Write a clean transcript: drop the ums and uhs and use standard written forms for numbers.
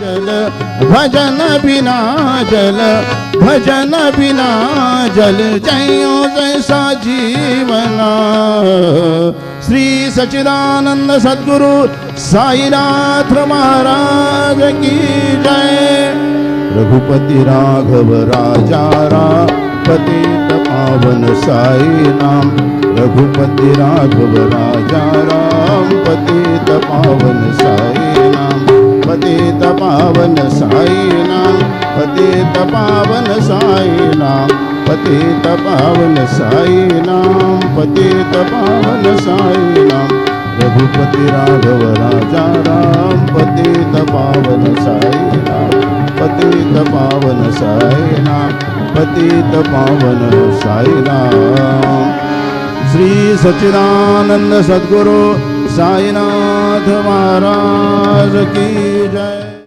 जल भजन बिना जल भजन बिना जल जयो जैसा जीवना। श्री सच्चिदानंद सद्गुरु साईनाथ महाराज की जय। रघुपति राघव राजा राम पतित पावन साई नाम। रघुपति राघव राजा राम पतित पावन साई नाम। पतित पावन साई नाम। पतित पावन साई नाम। पतित पावन साई नाम। पतित पावन साई नाम। रघुपति राघव राजा राम पतित पावन साई नाम। पतित पावन साई नाम। पतित पावन साई नाम। श्री सच्चिदानंद सद्गुरु साईनाथ महाराज की जय।